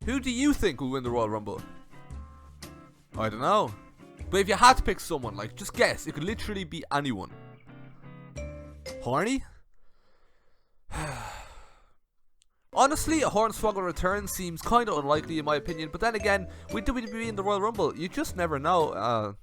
Who do you think will win the Royal Rumble? I don't know. But if you had to pick someone, like, just guess. It could literally be anyone. Horny? Honestly, a Hornswoggle return seems kind of unlikely in my opinion, but then again, with WWE in the Royal Rumble, you just never know.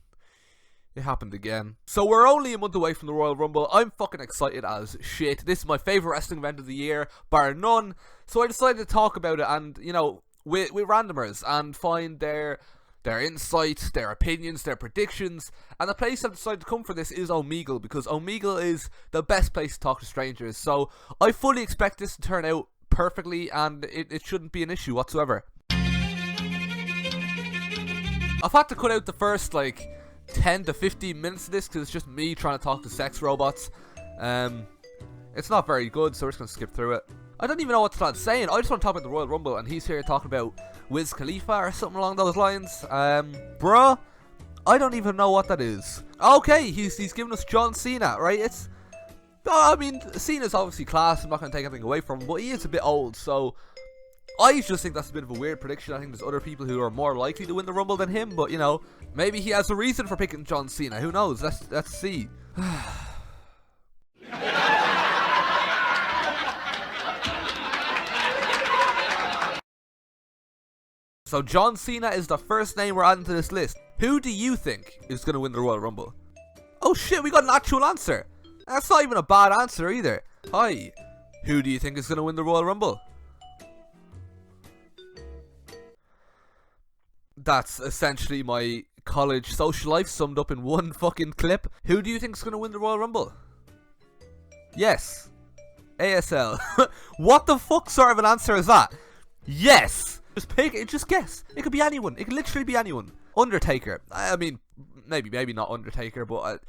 It happened again. So we're only a month away from the Royal Rumble. I'm fucking excited as shit. This is my favourite wrestling event of the year, bar none. So I decided to talk about it and, you know, with randomers and find their insights, their opinions, their predictions. And the place I've decided to come for this is Omegle, because Omegle is the best place to talk to strangers. So I fully expect this to turn out perfectly, and it shouldn't be an issue whatsoever. I've had to cut out the first like 10 to 15 minutes of this because it's just me trying to talk to sex robots. It's not very good, so we're just gonna skip through it. I don't even know what to start saying. I just want to talk about the Royal Rumble, and he's here talking about Wiz Khalifa or something along those lines. Bruh, I don't even know what that is. Okay, he's giving us John Cena, right? I mean, Cena's obviously class. I'm not going to take anything away from him, but he is a bit old, so I just think that's a bit of a weird prediction. I think there's other people who are more likely to win the Rumble than him, but, you know, maybe he has a reason for picking John Cena. Who knows? Let's see. So John Cena is the first name we're adding to this list. Who do you think is going to win the Royal Rumble? Oh shit, we got an actual answer. That's not even a bad answer either. Hi, who do you think is going to win the Royal Rumble? That's essentially my college social life summed up in one fucking clip. Who do you think is going to win the Royal Rumble? Yes. ASL. What the fuck sort of an answer is that? Yes. Just pick it, just guess. It could be anyone. It could literally be anyone. Undertaker. I mean, maybe not Undertaker, but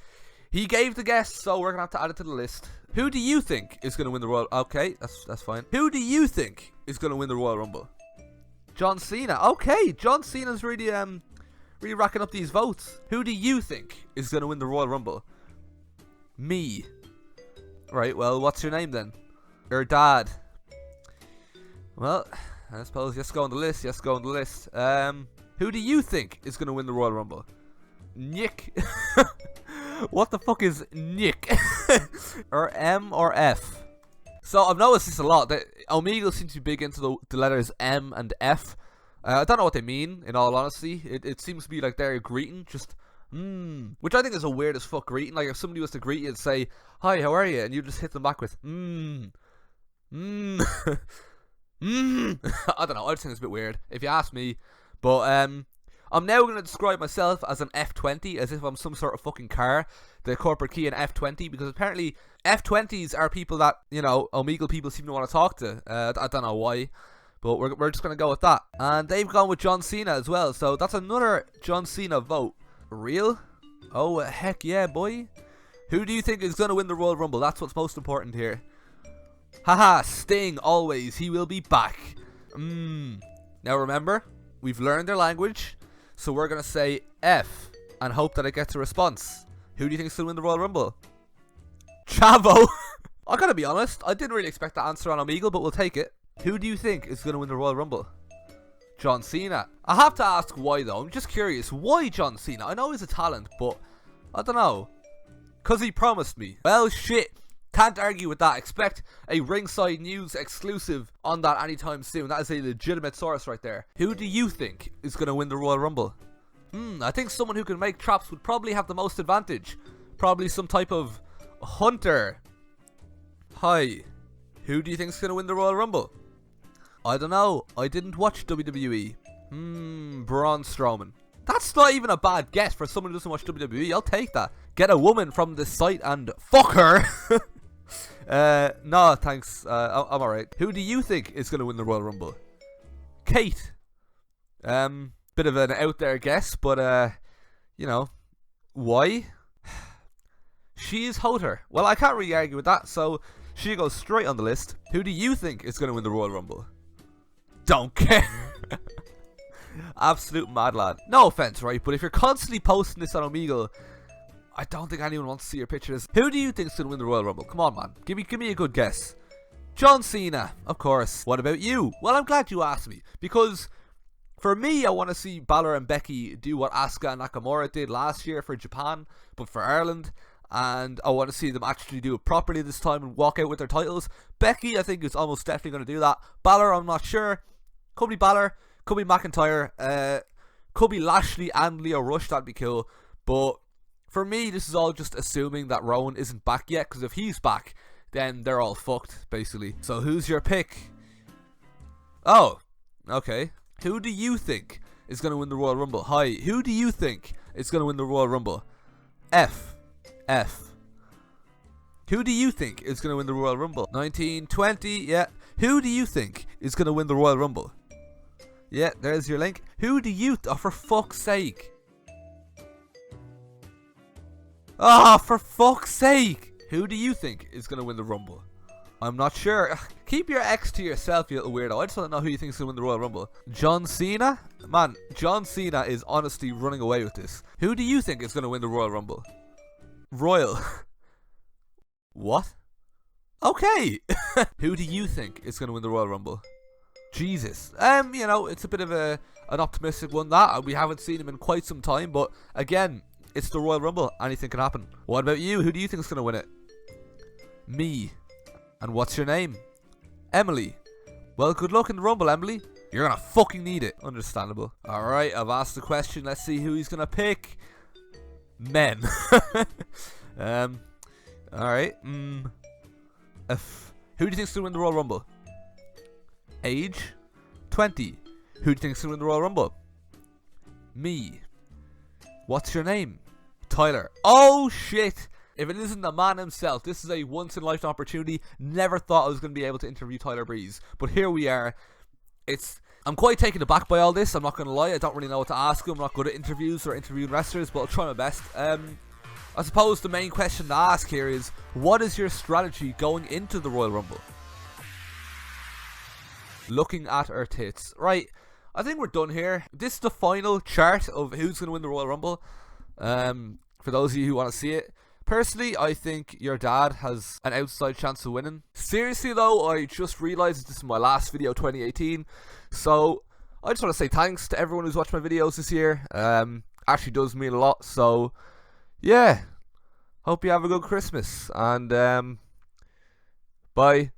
he gave the guess, so we're gonna have to add it to the list. Who do you think is gonna win the Royal? Okay, that's fine. Who do you think is gonna win the Royal Rumble? John Cena. Okay, John Cena's really racking up these votes. Who do you think is gonna win the Royal Rumble? Me. Right. Well, what's your name then? Your dad. Well, I suppose yes, go on the list. Yes, go on the list. Who do you think is gonna win the Royal Rumble? Nick. What the fuck is Nick? Or M or F? So I've noticed this a lot. That Omegle seems to be big into the letters M and F. I don't know what they mean, in all honesty. It seems to be like they're greeting, just which I think is a weird as fuck greeting. Like if somebody was to greet you and say, "Hi, how are you?" and you just hit them back with I don't know. I just think it's a bit weird, if you ask me. But I'm now going to describe myself as an F20, as if I'm some sort of fucking car. The corporate key in F20, because apparently F20s are people that, you know, Omegle people seem to want to talk to. I don't know why, but we're just going to go with that. And they've gone with John Cena as well, so that's another John Cena vote. Real? Oh, heck yeah, boy. Who do you think is going to win the Royal Rumble? That's what's most important here. Haha, Sting, always. He will be back. Now remember, we've learned their language. So we're going to say F and hope that it gets a response. Who do you think is going to win the Royal Rumble? Chavo. I gotta be honest, I didn't really expect that answer on Omegle, but we'll take it. Who do you think is going to win the Royal Rumble? John Cena. I have to ask why though. I'm just curious. Why John Cena? I know he's a talent, but I don't know. Because he promised me. Well, shit. Can't argue with that. Expect a Ringside News exclusive on that anytime soon. That is a legitimate source right there. Who do you think is going to win the Royal Rumble? I think someone who can make traps would probably have the most advantage. Probably some type of hunter. Hi. Who do you think is going to win the Royal Rumble? I don't know. I didn't watch WWE. Braun Strowman. That's not even a bad guess for someone who doesn't watch WWE. I'll take that. Get a woman from this site and fuck her. No, thanks. I'm alright. Who do you think is going to win the Royal Rumble? Kate. Bit of an out there guess, but you know, why? She's hotter. Well, I can't really argue with that, so she goes straight on the list. Who do you think is going to win the Royal Rumble? Don't care. Absolute mad lad. No offense, right? But if you're constantly posting this on Omegle, I don't think anyone wants to see your pictures. Who do you think is going to win the Royal Rumble? Come on, man. Give me a good guess. John Cena, of course. What about you? Well, I'm glad you asked me, because For me, I want to see Balor and Becky do what Asuka and Nakamura did last year for Japan, but for Ireland. And I want to see them actually do it properly this time and walk out with their titles. Becky, I think, is almost definitely going to do that. Balor, I'm not sure. Could be Balor, could be McIntyre, could be Lashley and Leo Rush. That'd be cool. But for me, this is all just assuming that Rowan isn't back yet, because if he's back, then they're all fucked, basically. So who's your pick? Oh, okay. Who do you think is going to win the Royal Rumble? Hi, who do you think is going to win the Royal Rumble? F. Who do you think is going to win the Royal Rumble? 1920, yeah. Who do you think is going to win the Royal Rumble? Yeah, there's your link. Who do you... oh, for fuck's sake. Oh, for fuck's sake. Who do you think is going to win the Rumble? I'm not sure. Keep your X to yourself, you little weirdo. I just want to know who you think is going to win the Royal Rumble. John Cena? Man, John Cena is honestly running away with this. Who do you think is going to win the Royal Rumble? Royal. What? Okay. Who do you think is going to win the Royal Rumble? Jesus. You know, it's a bit of an optimistic one, that. We haven't seen him in quite some time, but again, it's the Royal Rumble. Anything can happen. What about you? Who do you think is going to win it? Me. And what's your name? Emily. Well, good luck in the Rumble, Emily. You're gonna fucking need it. Understandable. Alright, I've asked the question. Let's see who he's gonna pick. Men. Alright. Who do you think's gonna win the Royal Rumble? Age? 20. Who do you think's gonna win the Royal Rumble? Me. What's your name? Tyler. Oh shit! If it isn't the man himself, this is a once-in-a-lifetime opportunity. Never thought I was going to be able to interview Tyler Breeze. But here we are. I'm quite taken aback by all this, I'm not going to lie. I don't really know what to ask him. I'm not good at interviews or interviewing wrestlers, but I'll try my best. I suppose the main question to ask here is, what is your strategy going into the Royal Rumble? Looking at her tits. Right, I think we're done here. This is the final chart of who's going to win the Royal Rumble. For those of you who want to see it. Personally, I think your dad has an outside chance of winning. Seriously though, I just realised this is my last video 2018. So, I just want to say thanks to everyone who's watched my videos this year. Actually does mean a lot. So, yeah. Hope you have a good Christmas. And, bye.